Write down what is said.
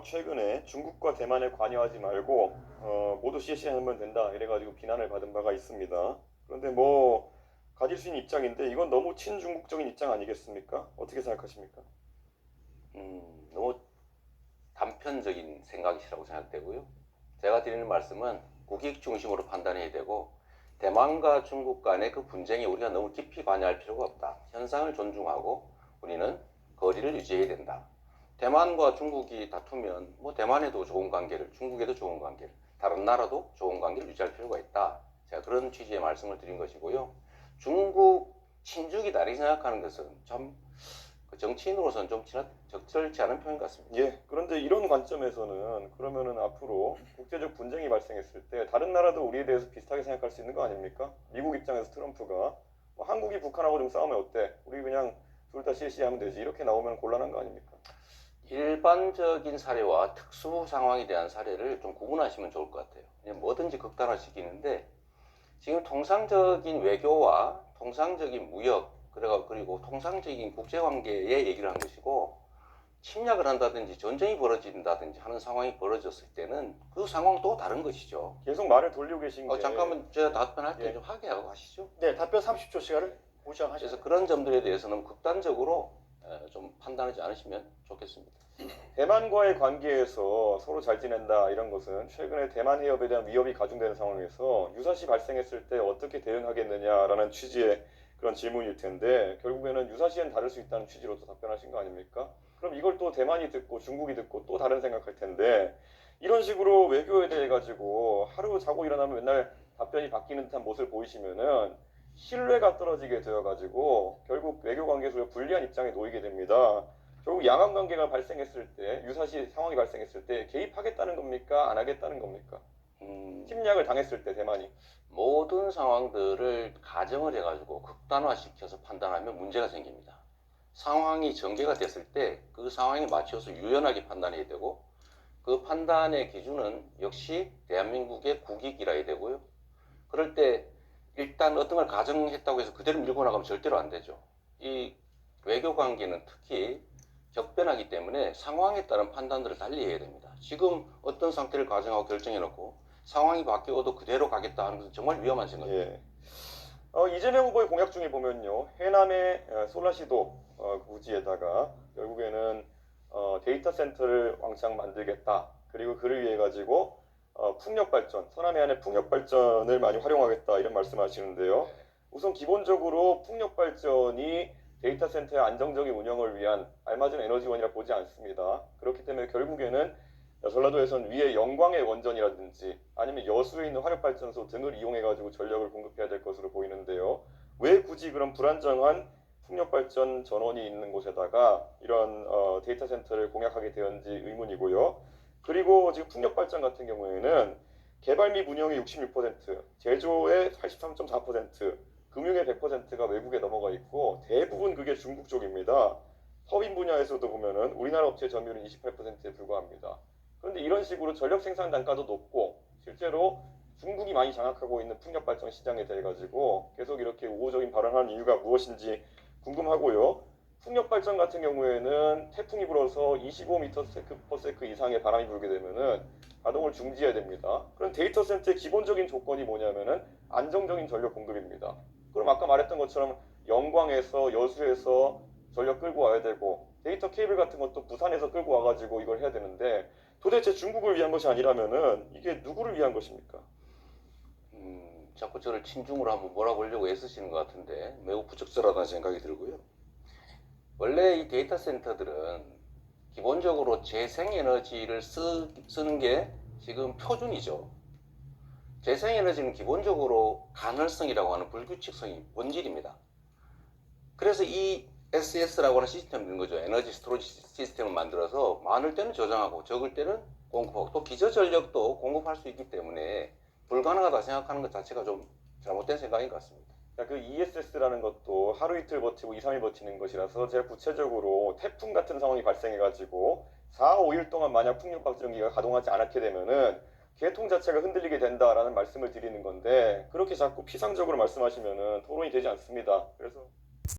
최근에 중국과 대만에 관여하지 말고 모두 CC하면 된다 이래가지고 비난을 받은 바가 있습니다. 그런데 뭐 가질 수 있는 입장인데 이건 너무 친중국적인 입장 아니겠습니까? 어떻게 생각하십니까? 너무 단편적인 생각이라고 생각되고요. 제가 드리는 말씀은 국익 중심으로 판단해야 되고 대만과 중국 간의 그 분쟁에 우리가 너무 깊이 관여할 필요가 없다. 현상을 존중하고 우리는 거리를 유지해야 된다. 대만과 중국이 다투면 뭐 대만에도 좋은 관계를, 중국에도 좋은 관계를, 다른 나라도 좋은 관계를 유지할 필요가 있다. 제가 그런 취지의 말씀을 드린 것이고요. 중국 친중이다 이렇게 생각하는 것은 참 정치인으로서는 좀 적절치 않은 표현 같습니다. 예, 그런데 이런 관점에서는 그러면은 앞으로 국제적 분쟁이 발생했을 때 다른 나라도 우리에 대해서 비슷하게 생각할 수 있는 거 아닙니까? 미국 입장에서 트럼프가 한국이 북한하고 좀 싸우면 어때? 우리 그냥 둘 다 CC하면 되지 이렇게 나오면 곤란한 거 아닙니까? 일반적인 사례와 특수 상황에 대한 사례를 좀 구분하시면 좋을 것 같아요. 그냥 뭐든지 극단화시키는데 지금 통상적인 외교와 통상적인 무역 그리고 통상적인 국제관계의 얘기를 한 것이고 침략을 한다든지 전쟁이 벌어진다든지 하는 상황이 벌어졌을 때는 그 상황은 또 다른 것이죠. 계속 말을 돌리고 계신 게 잠깐만 제가 답변할 때 예. 좀 하게 하고 하시죠. 네, 답변 30초 시간을 그래서 보장하셔서 그런 점들에 대해서는 극단적으로 좀 판단하지 않으시면 좋겠습니다. 대만과의 관계에서 서로 잘 지낸다 이런 것은 최근에 대만 해협에 대한 위협이 가중되는 상황에서 유사시 발생했을 때 어떻게 대응하겠느냐라는 취지의 그런 질문일 텐데 결국에는 유사시엔 다를 수 있다는 취지로 또 답변하신 거 아닙니까? 그럼 이걸 또 대만이 듣고 중국이 듣고 또 다른 생각할 텐데 이런 식으로 외교에 대해 가지고 하루 자고 일어나면 맨날 답변이 바뀌는 듯한 모습을 보이시면은 신뢰가 떨어지게 되어 가지고 결국 외교 관계 속에 불리한 입장에 놓이게 됩니다. 결국 양안 관계가 발생했을 때 유사시 상황이 발생했을 때 개입하겠다는 겁니까? 안 하겠다는 겁니까? 침략을 당했을 때 대만이 모든 상황들을 가정을 해가지고 극단화시켜서 판단하면 문제가 생깁니다. 상황이 전개가 됐을 때 그 상황에 맞춰서 유연하게 판단해야 되고 그 판단의 기준은 역시 대한민국의 국익이라야 되고요. 그럴 때 일단 어떤 걸 가정했다고 해서 그대로 밀고 나가면 절대로 안 되죠. 이 외교 관계는 특히 격변하기 때문에 상황에 따른 판단들을 달리 해야 됩니다. 지금 어떤 상태를 가정하고 결정해놓고 상황이 바뀌어도 그대로 가겠다 하는 것은 정말 위험한 생각입니다. 예. 이재명 후보의 공약 중에 보면요 해남의 솔라시도 부지에다가 결국에는 데이터 센터를 왕창 만들겠다 그리고 그를 위해 가지고 풍력 발전 서남 해안의 풍력 발전을 많이 활용하겠다 이런 말씀하시는데요. 우선 기본적으로 풍력 발전이 데이터 센터의 안정적인 운영을 위한 알맞은 에너지원이라 보지 않습니다. 그렇기 때문에 결국에는 전라도에선 위에 영광의 원전이라든지 아니면 여수에 있는 화력발전소 등을 이용해가지고 전력을 공급해야 될 것으로 보이는데요. 왜 굳이 그런 불안정한 풍력발전 전원이 있는 곳에다가 이런 데이터 센터를 공약하게 되었는지 의문이고요. 그리고 지금 풍력발전 같은 경우에는 개발 및 운영의 66%, 제조의 83.4%, 금융의 100%가 외국에 넘어가 있고 대부분 그게 중국 쪽입니다. 서민 분야에서도 보면은 우리나라 업체 점유율은 28%에 불과합니다. 그런데 이런 식으로 전력 생산 단가도 높고 실제로 중국이 많이 장악하고 있는 풍력 발전 시장에 대해 가지고 계속 이렇게 우호적인 발언하는 이유가 무엇인지 궁금하고요. 풍력 발전 같은 경우에는 태풍이 불어서 25m/s 이상의 바람이 불게 되면은 가동을 중지해야 됩니다. 그럼 데이터 센터의 기본적인 조건이 뭐냐면은 안정적인 전력 공급입니다. 그럼 아까 말했던 것처럼 영광에서 여수에서 전력 끌고 와야 되고 데이터 케이블 같은 것도 부산에서 끌고 와가지고 이걸 해야 되는데 도대체 중국을 위한 것이 아니라면은 이게 누구를 위한 것입니까? 자꾸 저를 친중으로 한번 몰아보려고 애쓰시는 것 같은데 매우 부적절하다는 생각이 들고요. 원래 이 데이터 센터들은 기본적으로 재생에너지를 쓰는 게 지금 표준이죠. 재생에너지는 기본적으로 간헐성이라고 하는 불규칙성이 본질입니다. 그래서 이 SS라고 하는 시스템을 있는 거죠. 에너지 스토리지 시스템을 만들어서 많을 때는 저장하고 적을 때는 공급하고 또 기저전력도 공급할 수 있기 때문에 불가능하다 생각하는 것 자체가 좀 잘못된 생각인 것 같습니다. 그 ESS라는 것도 하루 이틀 버티고 2, 3일 버티는 것이라서 제가 구체적으로 태풍 같은 상황이 발생해가지고 4, 5일 동안 만약 풍력발전기가 가동하지 않게 되면은 계통 자체가 흔들리게 된다라는 말씀을 드리는 건데 그렇게 자꾸 피상적으로 말씀하시면은 토론이 되지 않습니다. 그래서